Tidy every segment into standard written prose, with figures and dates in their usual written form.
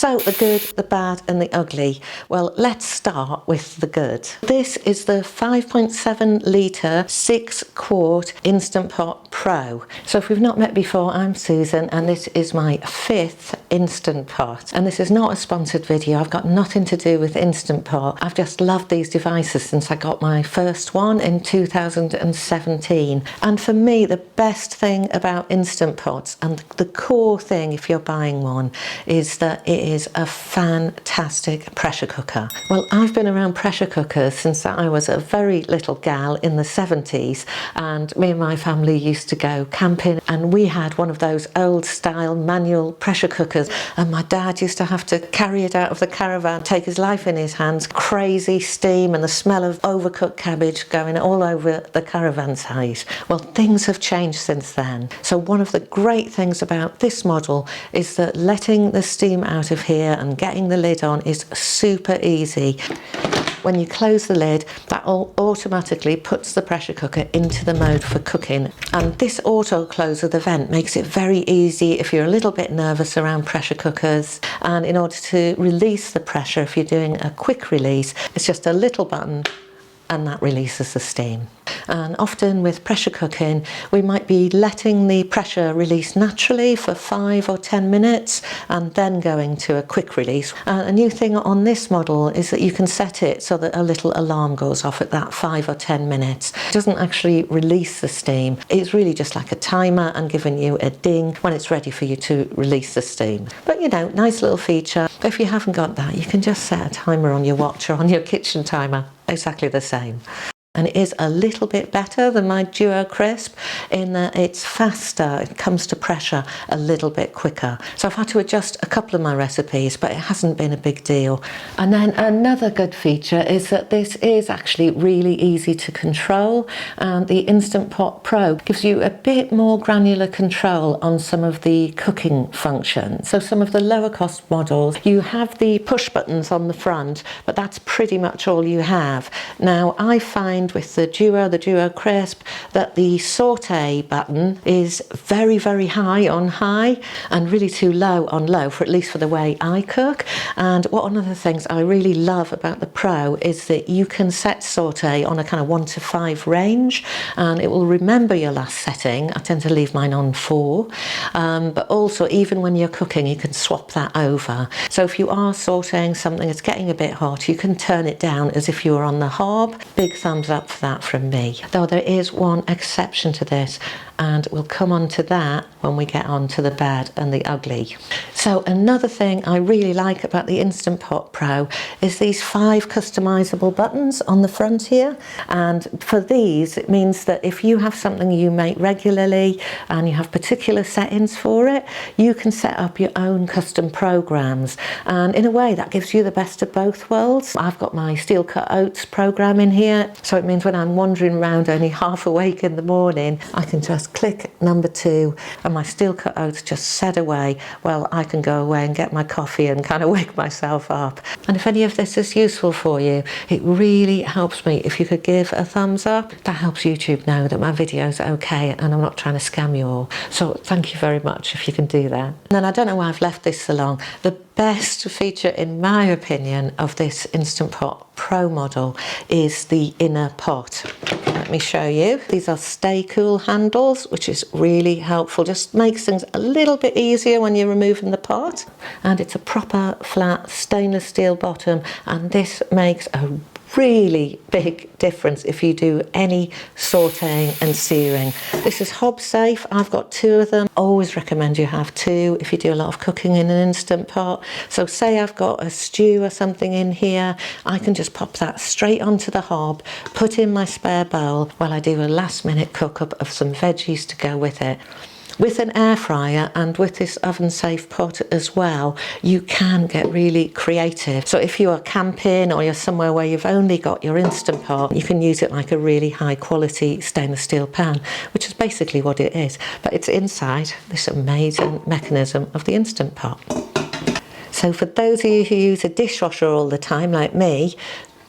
So the good, the bad and the ugly. Well, let's start with the good. This is the 5.7 litre 6-quart Instant Pot Pro. So if we've not met before, I'm Susan and this is my 5th Instant Pot. And this is not a sponsored video. I've got nothing to do with Instant Pot. I've just loved these devices since I got my first one in 2017. And for me, the best thing about Instant Pots and the core thing if you're buying one is that it is a fantastic pressure cooker. Well, I've been around pressure cookers since I was a very little gal in the 70s, and me and my family used to go camping and we had one of those old style manual pressure cookers, and my dad used to have to carry it out of the caravan, take his life in his hands, crazy steam and the smell of overcooked cabbage going all over the caravan site. Well, things have changed since then. So one of the great things about this model is that letting the steam out of here and getting the lid on is super easy. When you close the lid, that automatically puts the pressure cooker into the mode for cooking. And this auto close of the vent makes it very easy if you're a little bit nervous around pressure cookers. And in order to release the pressure, if you're doing a quick release, it's just a little button and that releases the steam. And often with pressure cooking, we might be letting the pressure release naturally for 5 or 10 minutes and then going to a quick release. A new thing on this model is that you can set it so that a little alarm goes off at that 5 or 10 minutes. It doesn't actually release the steam. It's really just like a timer and giving you a ding when it's ready for you to release the steam. But you know, nice little feature. If you haven't got that, you can just set a timer on your watch or on your kitchen timer. Exactly the same. And it is a little bit better than my Duo Crisp in that it's faster, it comes to pressure a little bit quicker. So I've had to adjust a couple of my recipes, but it hasn't been a big deal. And then another good feature is that this is actually really easy to control, and the Instant Pot Pro gives you a bit more granular control on some of the cooking functions. So some of the lower cost models, you have the push buttons on the front, but that's pretty much all you have. Now I find with the Duo Crisp, that the Sauté button is very, very high on high and really too low on low, for at least for the way I cook. And one of the things I really love about the Pro is that you can set Sauté on a kind of 1 to 5 range, and it will remember your last setting. I tend to leave mine on 4, but also even when you're cooking, you can swap that over. So if you are sautéing something that's getting a bit hot, you can turn it down as if you were on the hob. Big thumbs up for that from me. Though there is one exception to this, and we'll come on to that when we get on to the bad and the ugly. So another thing I really like about the Instant Pot Pro is these 5 customizable buttons on the front here. And for these, it means that if you have something you make regularly and you have particular settings for it, you can set up your own custom programs. And in a way, that gives you the best of both worlds. I've got my steel cut oats program in here, so it means when I'm wandering around only half awake in the morning, I can just click number 2 and my steel cut oats just set away. Well, I can go away and get my coffee and kind of wake myself up. And if any of this is useful for you, it really helps me if you could give a thumbs up. That helps YouTube know that my videos are okay and I'm not trying to scam you all. So thank you very much if you can do that. And then I don't know why I've left this so long. The best feature, in my opinion, of this Instant Pot Pro model is the inner pot. Let me show you. These are stay cool handles, which is really helpful. Just makes things a little bit easier when you're removing the pot. And it's a proper flat stainless steel bottom, and this makes a really big difference if you do any sautéing and searing. This is hob safe. I've got 2 of them. Always recommend you have 2 if you do a lot of cooking in an Instant Pot. So say I've got a stew or something in here, I can just pop that straight onto the hob, put in my spare bowl while I do a last minute cook up of some veggies to go with it. With an air fryer and with this oven safe pot as well, you can get really creative. So if you are camping or you're somewhere where you've only got your Instant Pot, you can use it like a really high quality stainless steel pan, which is basically what it is. But it's inside this amazing mechanism of the Instant Pot. So for those of you who use a dishwasher all the time like me,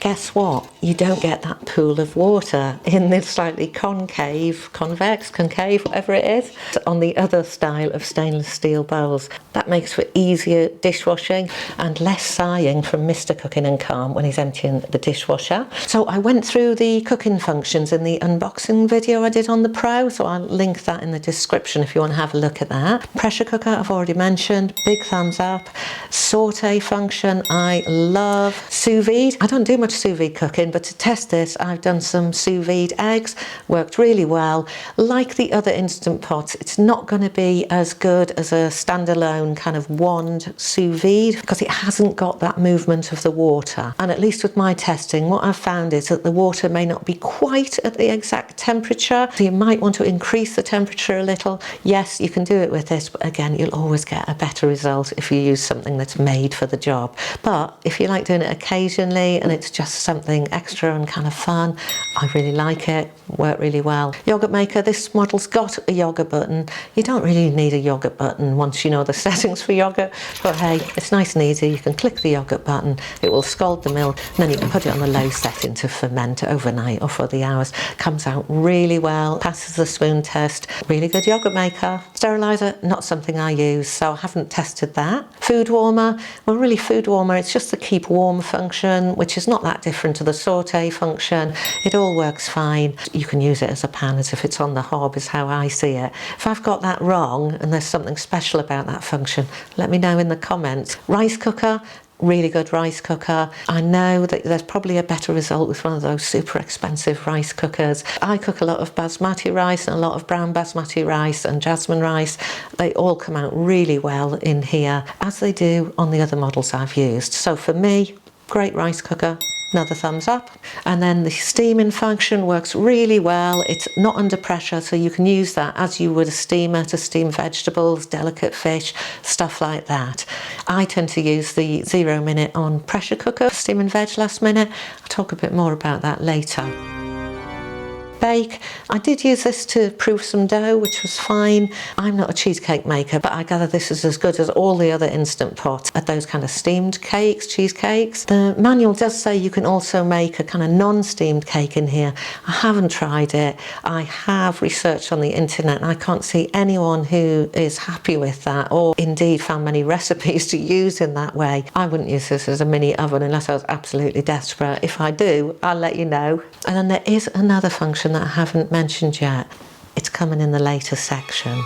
guess what? You don't get that pool of water in the slightly concave, whatever it is, on the other style of stainless steel bowls. That makes for easier dishwashing and less sighing from Mr. Cooking and Calm when he's emptying the dishwasher. So I went through the cooking functions in the unboxing video I did on the Pro, so I'll link that in the description if you want to have a look at that. Pressure cooker I've already mentioned, big thumbs up. Sauté function I love. Sous vide, I don't do much sous vide cooking, but to test this I've done some sous vide eggs, worked really well. Like the other Instant Pots, it's not going to be as good as a standalone kind of wand sous vide because it hasn't got that movement of the water. And at least with my testing, what I've found is that the water may not be quite at the exact temperature, so you might want to increase the temperature a little. Yes, you can do it with this, but again, you'll always get a better result if you use something that's made for the job. But if you like doing it occasionally and it's just something extra and kind of fun, I really like it. Worked really well. Yogurt maker, this model's got a yogurt button. You don't really need a yogurt button once you know the settings for yogurt, but hey, it's nice and easy. You can click the yogurt button, it will scald the milk, and then you can put it on the low setting to ferment overnight or for the hours. Comes out really well, passes the spoon test. Really good yogurt maker. Sterilizer, not something I use, so I haven't tested that. Food warmer, well really food warmer, it's just the keep warm function, which is not that different to the saute function. It all works fine. You can use it as a pan as if it's on the hob is how I see it. If I've got that wrong and there's something special about that function, let me know in the comments. Rice cooker, really good rice cooker. I know that there's probably a better result with one of those super expensive rice cookers. I cook a lot of basmati rice and a lot of brown basmati rice and jasmine rice. They all come out really well in here, as they do on the other models I've used. So for me, great rice cooker. Another thumbs up. And then the steaming function works really well. It's not under pressure, so you can use that as you would a steamer to steam vegetables, delicate fish, stuff like that. I tend to use the 0 minute on pressure cooker for steaming veg last minute. I'll talk a bit more about that later. Bake, I did use this to proof some dough, which was fine. I'm not a cheesecake maker, but I gather this is as good as all the other Instant Pots at those kind of steamed cakes, cheesecakes. The manual does say you can also make a kind of non-steamed cake in here. I haven't tried it. I have researched on the internet and I can't see anyone who is happy with that or indeed found many recipes to use in that way. I wouldn't use this as a mini oven unless I was absolutely desperate. If I do, I'll let you know. And then there is another function that I haven't mentioned yet. It's coming in the later section.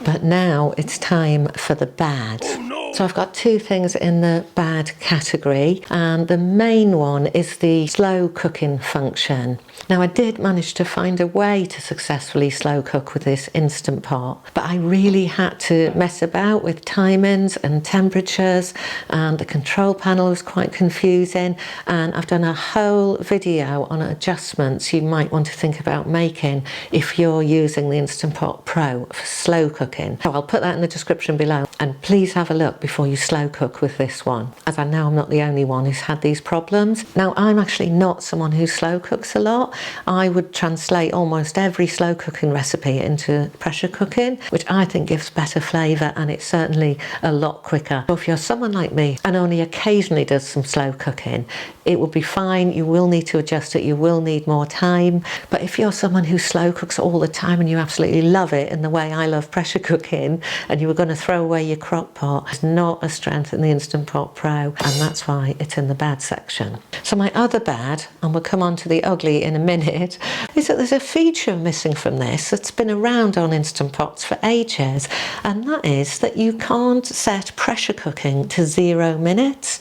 But now it's time for the bad. Oh, no. So I've got two things in the bad category, and the main one is the slow cooking function. Now I did manage to find a way to successfully slow cook with this Instant Pot, but I really had to mess about with timings and temperatures, and the control panel was quite confusing, and I've done a whole video on adjustments you might want to think about making if you're using the Instant Pot Pro for slow cooking. So I'll put that in the description below, and please have a look before you slow cook with this one, as I know I'm not the only one who's had these problems. Now I'm actually not someone who slow cooks a lot. I would translate almost every slow cooking recipe into pressure cooking, which I think gives better flavour, and it's certainly a lot quicker. So if you're someone like me and only occasionally does some slow cooking, it will be fine. You will need to adjust it, you will need more time. But if you're someone who slow cooks all the time and you absolutely love it in the way I love pressure cooking, and you were going to throw away your crock pot, it's not a strength in the Instant Pot Pro, and that's why it's in the bad section. So my other bad, and we'll come on to the ugly in a minute, is that there's a feature missing from this that's been around on Instant Pots for ages, and that is that you can't set pressure cooking to 0 minutes.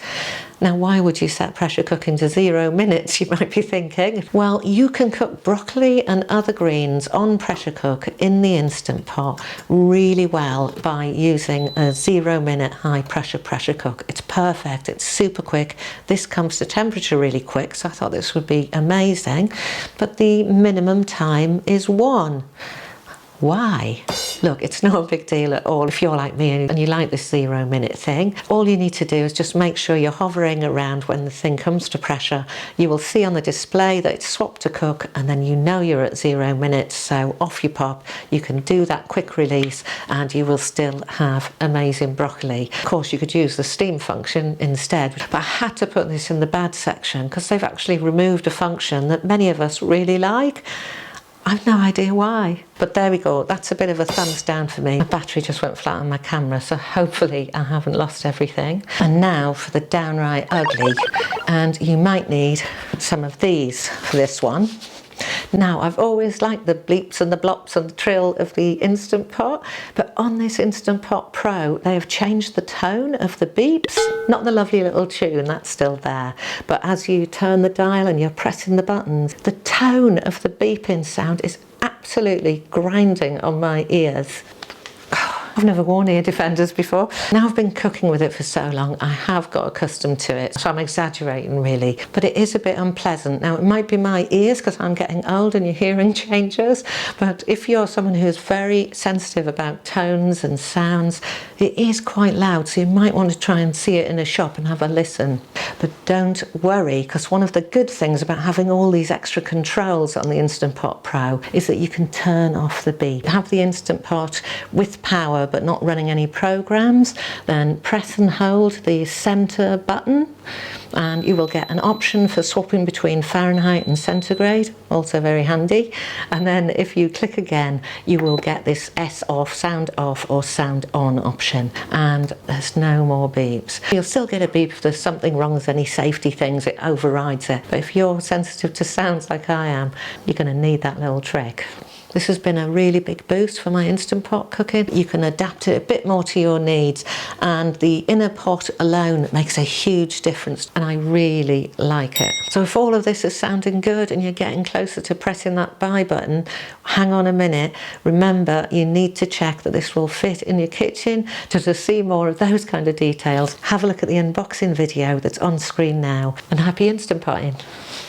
Now, why would you set pressure cooking to 0 minutes, you might be thinking? Well, you can cook broccoli and other greens on pressure cook in the Instant Pot really well by using a 0 minute high pressure cook. It's perfect, it's super quick. This comes to temperature really quick, so I thought this would be amazing. But the minimum time is 1. Why? Look, it's not a big deal at all if you're like me and you like this 0 minute thing. All you need to do is just make sure you're hovering around when the thing comes to pressure. You will see on the display that it's swapped to cook, and then you know you're at 0 minutes, so off you pop. You can do that quick release and you will still have amazing broccoli. Of course, you could use the steam function instead, but I had to put this in the bad section because they've actually removed a function that many of us really like. I've no idea why, but there we go. That's a bit of a thumbs down for me. My battery just went flat on my camera, so hopefully I haven't lost everything. And now for the downright ugly, and you might need some of these for this one. Now, I've always liked the bleeps and the blops and the trill of the Instant Pot, but on this Instant Pot Pro, they have changed the tone of the beeps. Not the lovely little tune, that's still there, but as you turn the dial and you're pressing the buttons, the tone of the beeping sound is absolutely grinding on my ears. I've never worn ear defenders before. Now I've been cooking with it for so long, I have got accustomed to it, so I'm exaggerating really, but it is a bit unpleasant. Now it might be my ears because I'm getting old and your hearing changes, but if you're someone who's very sensitive about tones and sounds, it is quite loud, so you might want to try and see it in a shop and have a listen. But don't worry, because one of the good things about having all these extra controls on the Instant Pot Pro is that you can turn off the beep. Have the Instant Pot with power but not running any programs, then press and hold the center button and you will get an option for swapping between Fahrenheit and centigrade, also very handy. And then if you click again, you will get this S off or sound on option, and there's no more beeps. You'll still get a beep if there's something wrong with any safety things, it overrides it. But if you're sensitive to sounds like I am, you're going to need that little trick. This has been a really big boost for my Instant Pot cooking. You can adapt it a bit more to your needs, and the inner pot alone makes a huge difference, and I really like it. So if all of this is sounding good and you're getting closer to pressing that buy button, hang on a minute. Remember, you need to check that this will fit in your kitchen. To see more of those kind of details, have a look at the unboxing video that's on screen now, and happy Instant Potting.